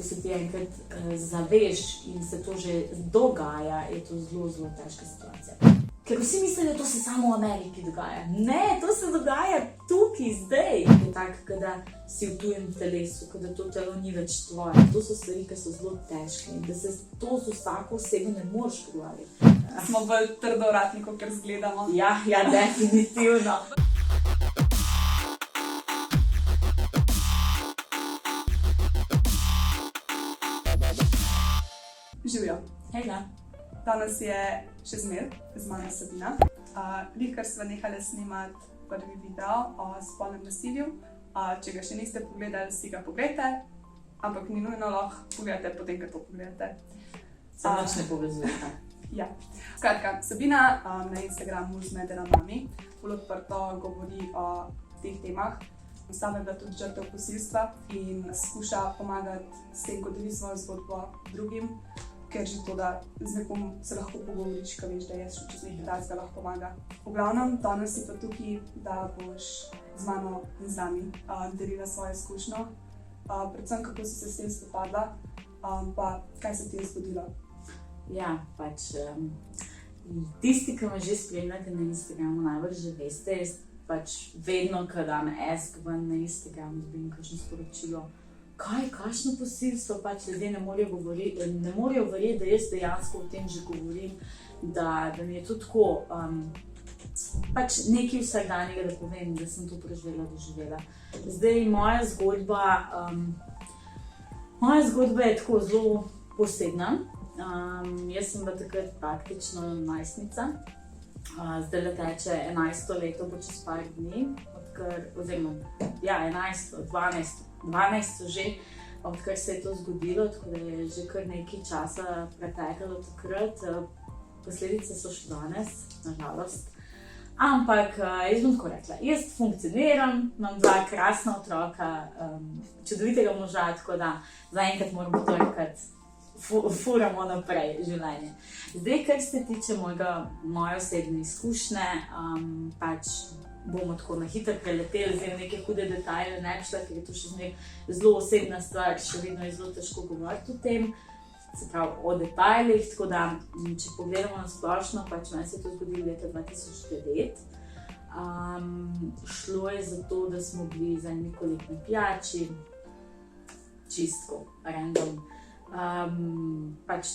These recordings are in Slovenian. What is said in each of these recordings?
se ti enkrat zaveš in se to že dogaja, je to zelo, zelo težka situacija. Ker vsi mislijo, da to se samo v Ameriki dogaja. Ne, to se dogaja tukaj, zdaj. Je tako, da si v tujem telesu, da to telo ni več tvoje. To so stvari, ki so zelo težke in da se to z vsako osebo ne moreš pogovarjati. Smo bolj trdovratni, kot zgledamo. Ja, definitivno. Živjo. Hejla. Danes je še zmer z mano Sabina. Kar sva nehali snemati prvi video o spolnem nasilju. Če ga še niste pogledali, si ga pogledajte, ampak ni nujno lahko pogledate potem, ko to pogledate. Se nič ne povezujete. Ja. Skratka, Sabina na Instagramu Zmedena mami bolj odprto govori o teh temah. Sama je bila tudi žrtev posilstva in skuša pomagati s tem, ko deli svojo zgodbo drugim, ker že to, da z nekom se lahko pogovoriš, ko veš, da je čez nekaj takega lahko pomaga. V glavnem, danes si pa tukaj, da boš z mano in z nami delila svojo izkušnjo. Predvsem, kako si se s tem spopadla, pa kaj se ti je zgodilo. Ja, tisti, ki me že spremljate na Instagramu, najbolj že veste, vedno, ko dam ask ven na Instagram, dobim kakšno sporočilo. Kakšno posilstvo, ljudje ne morejo verjeti, da jaz dejansko o tem že govorim, da mi je to tako, nekaj vsakdanjega, da povem, da sem to preživela, doživela. Zdaj, moja zgodba je tako zelo posebna. Jaz sem bila takrat praktično najstnica. Zdaj teče 11. leto, bo čez par dni, oziroma 11, 12 so že, odkar se je to zgodilo, tako da je že kar nekaj časa preteklo takrat. Posledice so še danes, nažalost. Ampak jaz bom tako rekla, jaz funkcioniram, imam 2 krasna otroka, čudovitega moža, tako da zaenkrat moram potrkati. Furamo naprej življenje. Zdaj, kar se tiče moje osebne izkušnje, bomo tako na hitro preleteli, zdaj neke hude detajle ne bi šla, ker je to še zelo osebna stvar, še vedno je zelo težko govoriti o tem, se pravi o detajlih, tako da, če pogledamo na splošno, meni se je to zgodilo leta 2009. Šlo je za to, da smo bili za eni kolektivni pijači, čistko, random.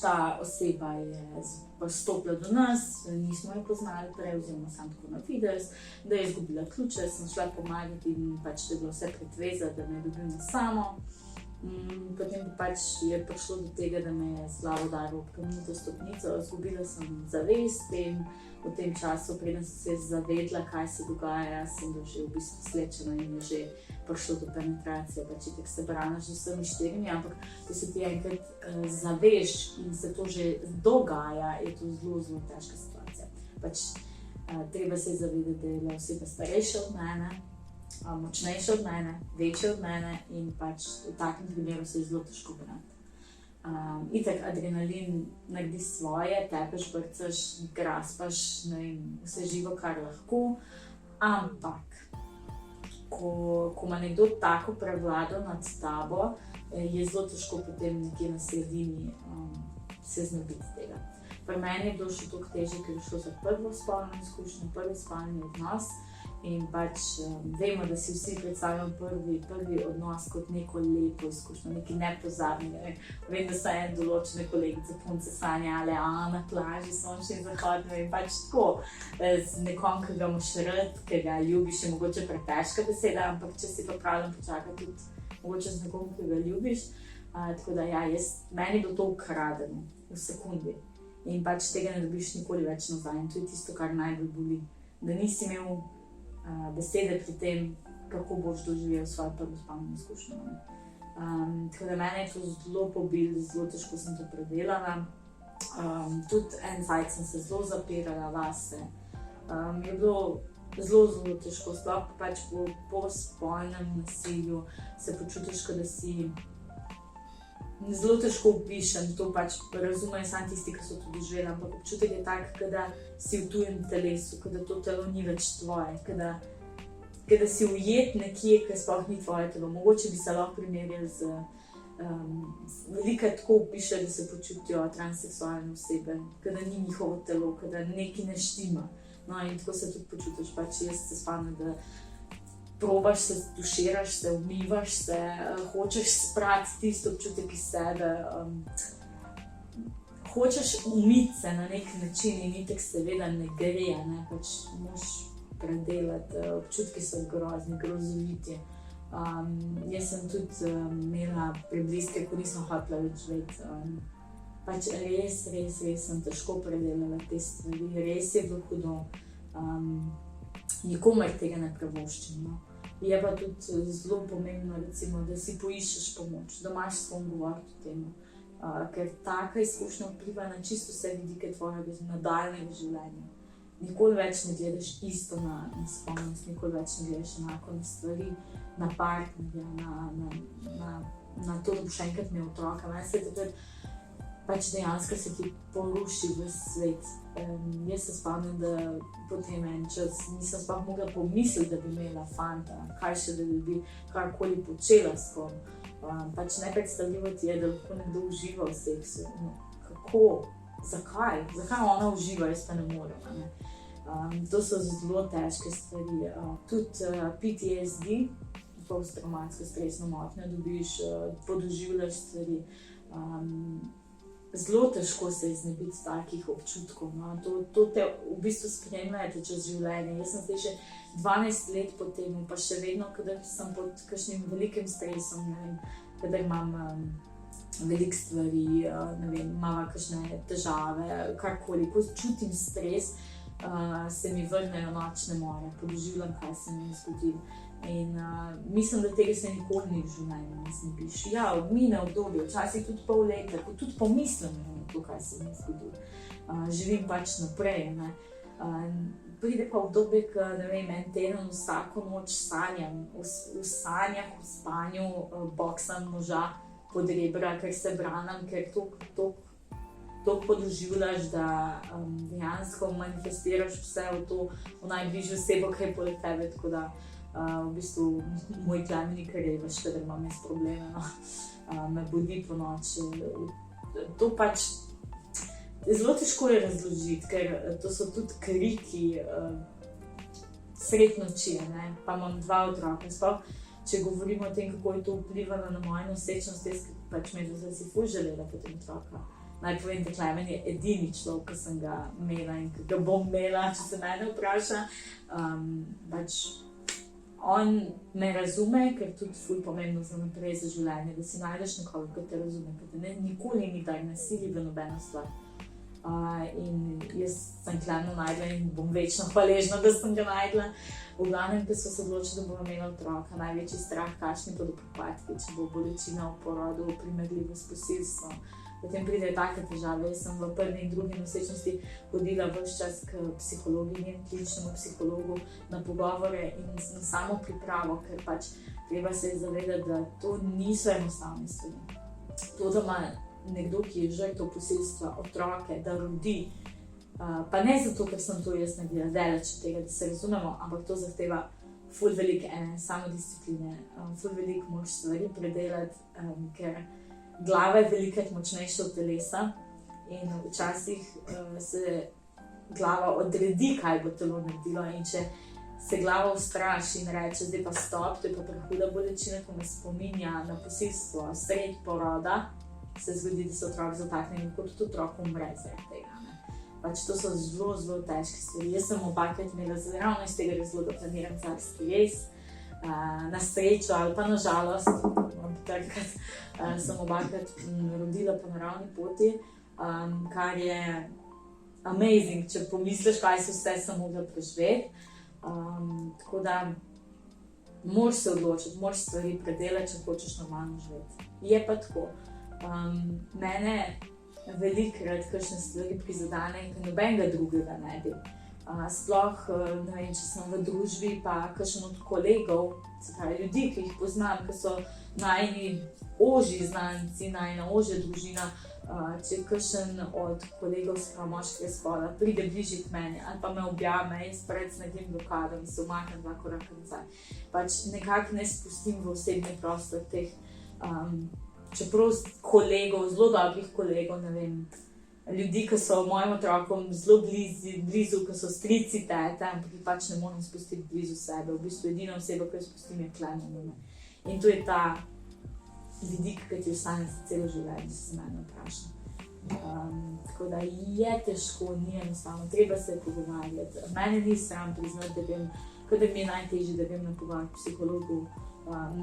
Ta oseba je stopila do nas, nismo jo poznali prej, oziroma samo tako na videz, da je izgubila ključe, sem šla pomagati in da je bilo vse pretveza, da me je dobila samo. Potem je prišlo do tega, da me je z glavo udaril ob kamnito stopnico, izgubila sem zavest in v tem času, preden sem se zavedla, kaj se dogaja, sem bila že v bistvu slečena in je že prišlo do penetracije, itak se braniš z vsemi 4, ampak ko se ti enkrat zaveš in se to že dogaja, je to zelo, zelo težka situacija. Treba se zavedati, da je bila oseba starejša od mene, močnejša od mene, večja od mene in v takem primeru se je zelo težko braniti. Itak adrenalin naredi svoje, tepeš, brcaš, graspaš, vse živo, kar lahko, ampak ko ima nekdo tako prevlado nad tabo, je zelo težko potem nekje na sredini se znebiti tega. Pri meni je bilo še toliko težje, ker je šlo za prvo spolno izkušnjo, prvi spolni odnos in vemo, da si vsi predstavljamo prvi odnos kot neko lepo izkušnjo, nekaj nepozabnega. Vem, da so določene kolegice punce sanjale, na plaži, sončni zahod, in tako, z nekom, ki ga imaš rad, ki ga ljubiš, je mogoče pretežka beseda, ampak če si pa pravilno počakati tudi mogoče z nekom, ki ga ljubiš. Tako da meni je bilo to ukradeno v sekundi in tega ne dobiš nikoli več nazaj in to je tisto, kar najbolj boli, da nisi imel besede pri tem, kako boš doživel svojo prvo spolno izkušnjo. Tako da mene je to zelo pobilo, zelo težko sem to predelala. Tudi en cajt sem se zelo zapirala vase. Je bilo zelo, zelo težko, sploh po spolnem nasilju se počutiš, da si zelo težko opišem, to razumejo samo tisti, ki so to doživeli, ampak občutek je tak, da si v tujem telesu, da to telo ni več tvoje, da si ujet nekje, ki sploh ni tvoje telo. Mogoče bi se lahko primerjali z Veliko tako piše, da se počutijo transseksualne osebe, da ni njihovo telo, da nekaj ne štima. No, in tako se tudi počutiš. Pač jaz se spomnim, da probaš se, tuširaš se, umivaš se, hočeš sprati tisto občutek iz sebe, hočeš umiti se na nek način in itek seveda ne gre, ne, pač moš predelati, občutki so grozni, grozoviti. Jaz sem tudi imela prebliske, ko nisem hotela več živeti. Pač res sem težko predelala te stvari, res je bilo hudo. Nikomer tega ne privoščim. No. Je pa tudi zelo pomembno, recimo, da si poiščeš pomoč, da imaš s kom govoriti o tem. Ker taka izkušnja vpliva na čisto vse vidike tvojega nadaljnjega življenja. Nikoli več ne gledaš isto na spomnost, nikoli več ne gledaš enako na stvari, na partnerja, na to, da boš enkrat imel otroka. Meni se takrat pač dejansko se ti poruši v svet. Jaz se spomnim, da potem en čas nisem sploh mogla pomisliti, da bi imela fanta, kaj še, da bi karkoli počela s kom. Pač nepredstavljivo ti je, da lahko nekdo uživa v seksu. No, kako? Zakaj? Zakaj ona uživa, jaz pa ne morem? Ne? To so zelo težke stvari. Tudi PTSD, posttraumatsko stresno motnjo, dobiš, podoživljaš stvari. Zelo težko se iznebiti takih občutkov. No? To te v bistvu spremljate čez življenje. Jaz sem zdaj že 12 let po tem, pa še vedno, kadar sem pod kakšnim velikim stresom, ne vem, kadar imam veliko stvari, ne vem, imam kakšne težave, karkoli, ko čutim stres, se mi vrnejo nočne more, podoživljam, kaj se mi zgodi. In mislim, da tega se nikoli ni v življenju ne znebiš. Ja, mine obdobje, včasih tudi pol leta, ko tudi pomislim na to, kaj se mi zgodi. Živim pač naprej, ne. Pride pa obdobje, ko, ne vem, en teden vsako noč sanjam, v sanjah, v spanju boksam moža pod rebra, ker se branim, ker toliko podoživljaš, da dejansko manifestiraš vse v to, v najbližjo osebo, ki je poleg tebe, tako da v bistvu moj klemeni karevaš, kadar imam jaz probleme, no. Me budi po noči. To pač zelo težko je razložiti, ker to so tudi kriki sred noči, ne. Pa imam 2 otroka. Sploh, če govorimo o tem, kako je to vplivalo na mojo nosečnost, jaz pač da si ful želela potem otroka. Naj povem, da Klemen je edini človek, ki sem ga imela in ki ga bom imela, če se mene vpraša. Pač on me razume, ker tudi ful pomembno za naprej za življenje, da si najdeš nekoga, ki te razume, ker te nikoli ni daj nasili v nobeno stvar. In jaz sem Klemena najdla in bom večno hvaležna, da sem ga najdla. V glavnem, ko so se odločili, da bomo imela otroka, največji strah, kakšni bodo pripadki, če bo bolečina v porodu primerljiva s posilstvom. Potem pridejo take težave. Jaz sem v prvi in drugi nosečnosti hodila ves čas k psihologinji, kliničnemu psihologu na pogovore in na samo pripravo, ker pač treba se zavedati, da to niso enostavne stvari. To, da ima nekdo, ki je žrtev posilstva, otroke, da rodi, pa ne zato, ker sem to jaz naredila, daleč od tega, da se razumemo, ampak to zahteva ful veliko samodiscipline, ful veliko moraš stvari predelati, ker glava je velikokrat močnejša od telesa in včasih se glava odredi, kaj bo telo naredilo, in če se glava ustraši in reče, zdaj pa stop, to je pa prehuda bolečina, ko me spominja na posilstvo sred poroda, se zgodi, da se otrok zatakne in kot tudi otrok umre zaradi tega. Pač to so zelo, zelo težke stvari. Jaz sem obakrat imela ravno iz tega razloga planiran carski rez. Na srečo ali pa na žalost, sem obakrat rodila po naravni poti, kar je amazing, če pomisliš, kaj so vse sem mogla preživeti. Tako da moraš se odločiti, moraš stvari predelati, če hočeš normalno živeti. Je pa tako. Mene velikokrat kakšne stvari prizadene in nobenega drugega ne bi. Sploh, ne vem, če sem v družbi, pa kakšen od kolegov, se pravi ljudi, ki jih poznam, ki so najini ožji znanci, najina ožja družina, če kakšen od kolegov s moškega spola pride bližje k meni ali pa me objame, jaz pred naredim blokado in se umaknem 2 koraka nazaj. Pač nekako ne spustim v osebni prostor teh čeprav kolegov, zelo dobrih kolegov, ne vem, ljudi, ki so mojim otrokom zelo blizu, ki so strici, tete, ampak jih pač ne morem spustiti blizu sebe. V bistvu edina oseba, ki jo spustim, je klanjanje. In to je ta vidik, ki ti ostane za celo življenje, se mene vpraša. Tako da je težko, ni enostavno, treba se pogovarjati. Mene ni sram priznati, da vem, kadar mi je najtežje, da vem na pogovor psihologu,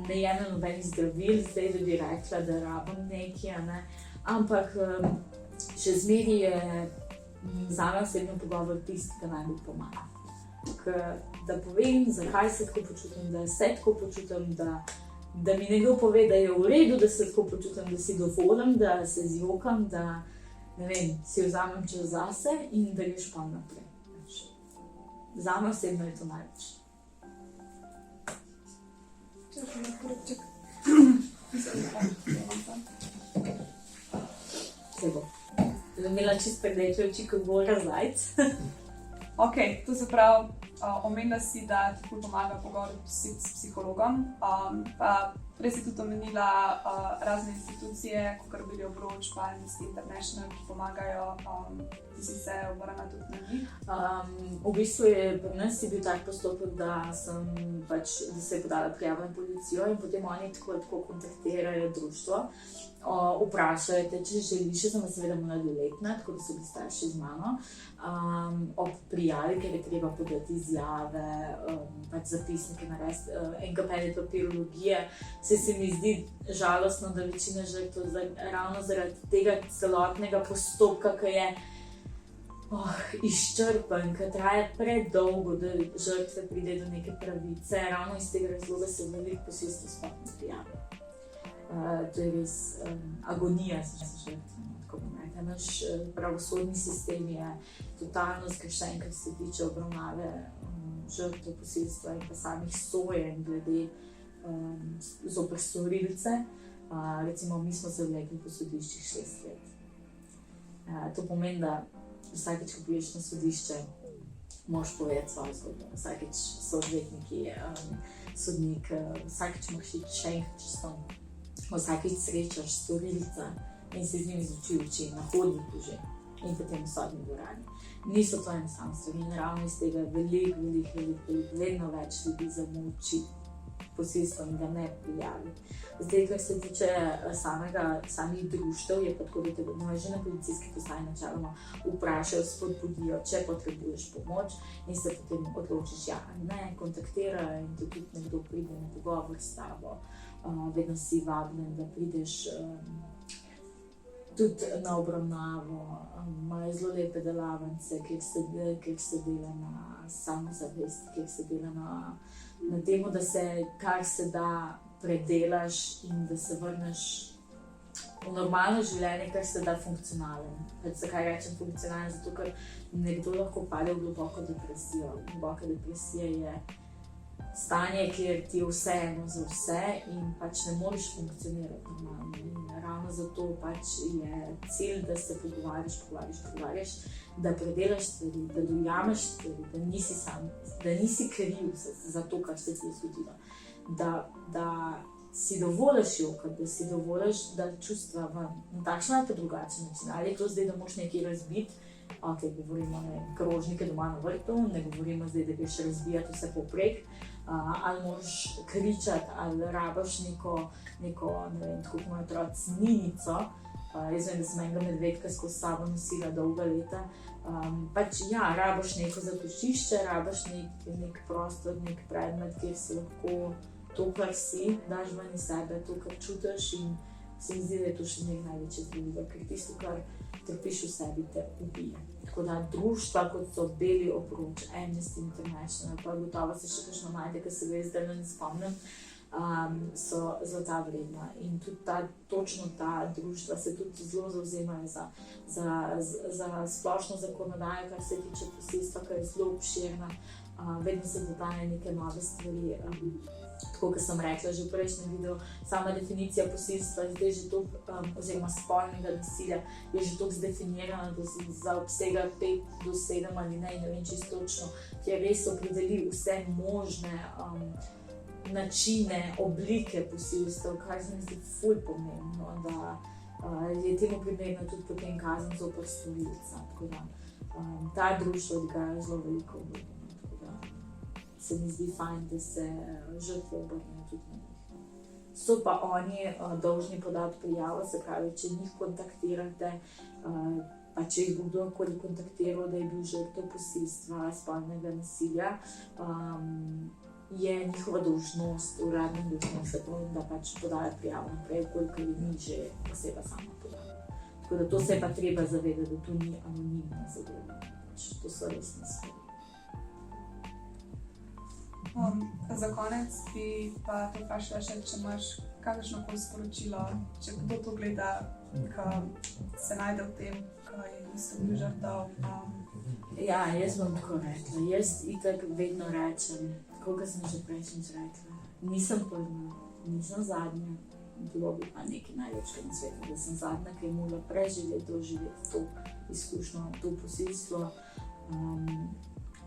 ne jemljem nobenih zdravil, zdaj da bi rekla, da rabim nekaj, ne? Ampak še zmeraj je zame osebno pogovor tisti, ki najbolj pomaga. Da povem, zakaj se tako počutim, da se tako počutim, da mi nekdo pove, da je v redu, da se tako počutim, da si dovolim, da se zjokam, da ne vem, si vzamem čas zase in da greš pa naprej. Zame osebno je to največ. Se bo. Imela čisto rdeče oči, kot Bora Zajc. Ok, to se pravi, omenila si, da ti pomaga pogovor s psihologom. Pa prej si tudi omenila razne institucije, kot Billy Obroč, Amnesty International, ki pomagajo, ti si se obrnila tudi na njih. V bistvu je pri nas bil tak postopek, da se je podala prijava na policijo in potem oni tako kontaktirajo društvo. Vprašajo te, če želiš, jaz sem seveda mladoletna, tako da so bili starši z mano, ob prijavi, ker je treba podati izjave, zapisnike narediti, enkapede papirologije. Se mi zdi žalostno, da večina žrtev ravno zaradi tega celotnega postopka, ki je izčrpen, ki traja predolgo, da žrtve pride do neke pravice, ravno iz tega razloga se veliko posilstev sploh ne prijavi. To je res agonija za žrtve, tako bom rekla. Naš pravosodni sistem je totalno zgrešen, kar se tiče obravnave žrtev posilstva in pa samih sojenj glede zoper storilce. Recimo, mi smo se vlekli po sodiščih 6 let. To pomeni, da vsakeč, ko prideš na sodišče, moraš povedati svojo zgodbo. Vsakeč so odvetniki, sodnik, vsakeč moraš iti še enkrat čez to. Vsakeč srečaš storilca in se z njim iz oči v oči, na hodniku že, in potem v sodni dvorani. Niso to enostavne stvari in ravno iz tega veliko, vedno več ljudi zamolči posilstvo in ga ne prijavi. Zdaj, kar se tiče samih društev, je pa tako, da te že na policijski postaji načeloma vprašajo, spodbudijo, če potrebuješ pomoč in se potem odločiš, ja ali ne, kontaktirajo in te tudi nekdo pride na pogovor s tabo. Vedno si vabljen, da prideš tudi na obravnavo. Imajo zelo lepe delavnice, kjer se dela na samozavesti, kjer se dela na tem, da se kar se da predelaš in da se vrneš v normalno življenje, kar se da funkcionalen. Zakaj rečem funkcionalen? Zato, ker nekdo lahko pade v globoko depresijo. Globoka depresija je stanje, kjer ti je vseeno za vse in pač ne moreš funkcionirati normalno. In ravno zato pač je cilj, da se pogovarjaš, da predelaš stvari, da dojameš stvari, da nisi kriv za to, kar se ti je zgodilo. Da si dovoliš jokati, da si dovoliš dati čustva ven. Na takšen ali pa drugačen način. Ali je to zdaj, da moraš nekaj razbiti, govorimo o krožnike doma na vrtu, ne govorimo zdaj, da greš razbijati vse povprek, ali moraš kričati, ali rabaš neko, ne vem, tako kot moj otroci, ninico. Jaz vem, da sem enega medvedka skozi sabo nosila dolga leta. Rabaš neko zatočišče, rabaš nek prostor, nek predmet, kjer si lahko to, kar si, daš ven iz sebe, to, kar čutiš, in se mi zdi, da je to še največje zdravilo, ker tisto, kar trpiš v sebi, te ubije. Tako da društva, kot so Billy Obroč, Amnesty International, pa gotovo se še kakšno najde, ki se ga zdaj ne spomnim, so zlata vredna. In tudi točno ta društva se tudi zelo zavzemajo za splošno zakonodajo, kar se tiče posilstva, kar je zelo obširna. Vedno se dodajajo neke nove stvari. Tako, kot sem rekla že v prejšnjem videu, sama definicija posilstva je zdaj že toliko, oziroma spolnega nasilja je že toliko zdefinirana, da za obsega 5 do 7 ali ne vem čisto točno, ki je res opredeli vse možne načine, oblike posilstev, kar se mi zdi ful pomembno, da je temu primerna tudi potem kazen zoper storilca. Tako da ta društva odigrajo zelo veliko vlogo. Tako da se mi zdi fajn, da se žrtve obrnejo tudi na njih. So pa oni dolžni podati prijavo, se pravi, če njih kontaktirate, pa če jih bo kdorkoli kontaktiral, da je bil žrtev posilstva, spolnega nasilja, je njihova dolžnost, uradna dolžnost, da pač podajo prijavo naprej, koliko je ni že oseba sama podala. Tako da to se je pa treba zavedati, da to ni anonimna zadeva. To so resne stvari. Za konec bi pa te vprašala še, če imaš kakršnokoli sporočilo, če kdo to gleda, ki se najde v tem, ki je isto bil žrtev. Ja, jaz bom tako rekla. Jaz itak vedno rečem, tako kot sem že prejšnjič rekla, nisem prva, nisem zadnja. Bilo bi pa nekaj najlepšega na svetu, da sem zadnja, ki je mogla preživeti, doživeti to izkušnjo, to posilstvo.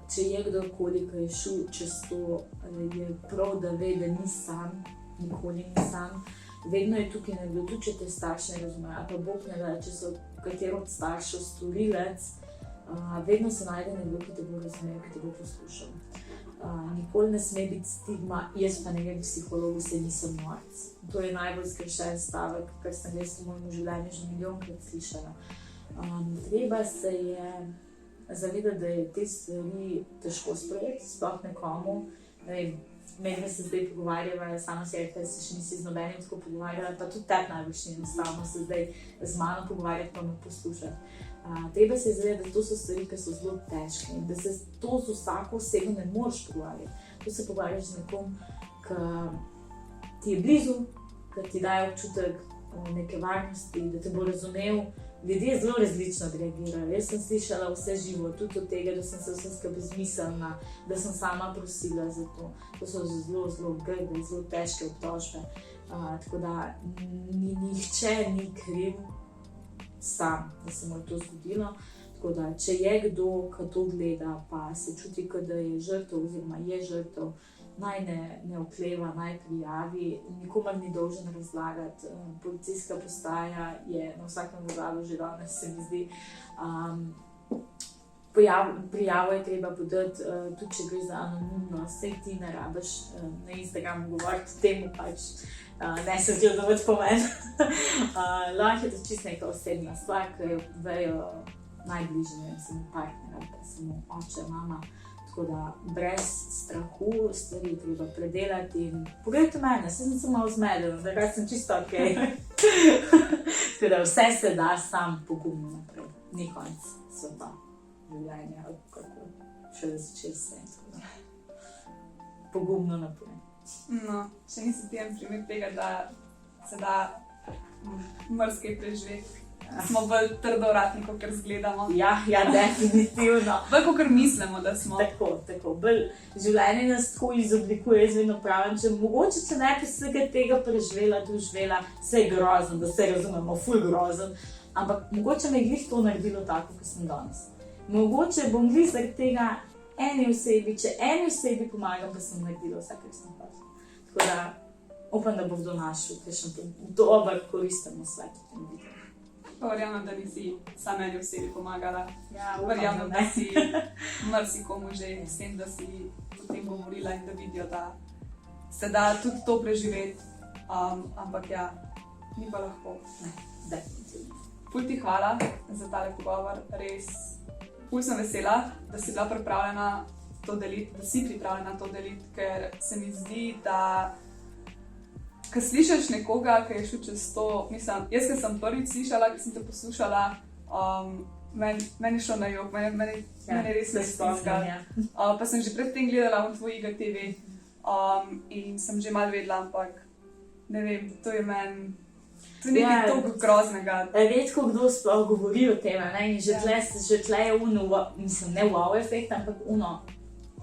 Če je kdorkoli, ki je šel čez to, je prav, da ve, da ni sam, nikoli ni sam. Vedno je tukaj nekdo, tudi če te starši ne razumejo, pa Bog ne da, če so katero od staršev storilec, vedno se najde nekdo, ki te bo razumel, ki te bo poslušal. Nikoli ne sme biti stigma, jaz pa ne vem, psihologu se nisem norc. To je najbolj zgrešen stavek, kar sem jaz v mojem življenju že milijonkrat slišala. Treba se je zavedati, da je te stvari težko sprejeti, sploh nekomu. Meni se zdaj pogovarjava, sama si rekla, da se še nisi z nobenim tako pogovarjala, pa tudi tebi najbolj ni enostavno se zdaj z mano pogovarjati, pa me poslušati. Treba se je zavedati, da to so stvari, ki so zelo težke in da se to z vsako osebo ne moreš pogovarjati. To se pogovarjaš z nekom, ki ti je blizu, ki ti daje občutek neke varnosti, da te bo razumel. Ljudje zelo različno reagirajo. Jaz sem slišala vse živo, tudi od tega, da sem se vse skupaj zmislila, da sem sama prosila za to. To so zelo, zelo grde, zelo težke obtožbe. Tako da nihče ni kriv sam, da se mu je to zgodilo. Tako da, če je kdo, ki to gleda, pa se čuti, da je žrtev oziroma je žrtev, naj ne okleva, naj prijavi, nikomor ni dolžen razlagati. Policijska postaja je na vsakem vogalu že danes, se mi zdi. Prijavo je treba podati, tudi če gre za anonimnost, saj ti ne rabiš na Instagramu govoriti o temu, pač ne se zgledovati po meni. Lahko je to čisto neka osebna stvar, ki jo vejo najbližji, ne vem, samo partner ali pa samo oče, mama. Tako da brez strahu stvari treba predelati in pogledajte mene, sem malo zmedena, zdaj sem čisto ok. Tako da vse se da sam pogumno naprej, ni konec sveta, življenja ali kako, še da začel se. Pogumno naprej. No, če nisi ti en primer tega, da se da marsikaj preživeti. Smo bolj trdovratni, kot zgledamo. Ja, definitivno. Bolj, kot mislimo, da smo. Tako. Življenje nas tako izoblikuje, jaz vedno pravim, mogoče če ne bi vsega tega preživela, doživela, vse je grozen, da se razumemo, ful grozen, ampak mogoče me je glih to naredilo tako, kot sem danes. Mogoče bom glih zaradi tega eni osebi, če eni osebi pomagam, pa sem naredila vse, kar sem hočela. Tako da upam, da bo kdo našel, ker še dober koristimo svet v tem videu. Pa verjamem, da nisi samo eni osebi pomagala. Ja, verjamem, da si marsikomu že s tem, da si o tem govorila in da vidijo, da se da tudi to preživeti. Ampak ja, ni pa lahko. Ne, definitivno. Ful ti hvala za tale pogovor. Res, ful sem vesela, da si bila pripravljena to deliti, ker se mi zdi, da ko slišiš nekoga, ki je šel čez to, mislim, jaz, ki sem prvič slišala, ki sem te poslušala, meni šlo na jok, meni res ne stiskalo. Pa sem že predtem gledala v tvoj IGTV in sem že malo vedela, ampak ne vem, to je meni, to je nekaj toliko groznega. Redko kdo sploh govori o tem, ne, in že tle je mislim, ne wow efekt, ampak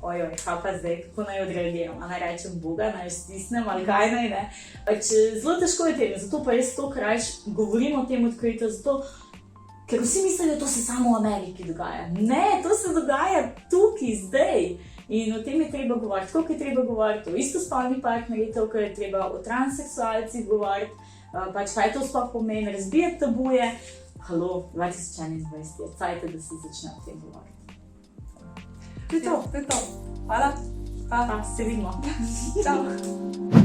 ojoj, kaj pa zdaj, kako naj odreagiram, naj rečem Boga, naj stisnem ali kaj naj, ne. Zelo težko je tem, zato pa res to krajš govorim o tem odkrito, zato, ker vsi mislijo, da to se samo v Ameriki dogaja. Ne, to se dogaja tukaj, zdaj. In o tem je treba govoriti, koliko je treba govoriti o istospolnih partnerjih, koliko je treba o transseksualcih govoriti, pač kaj to sploh pomeni, razbijati tabuje. Halo, 2021 je cajt, da se začne o tem govoriti. To je to. To je to. Hvala. Pa. Pa se vidimo. Čau.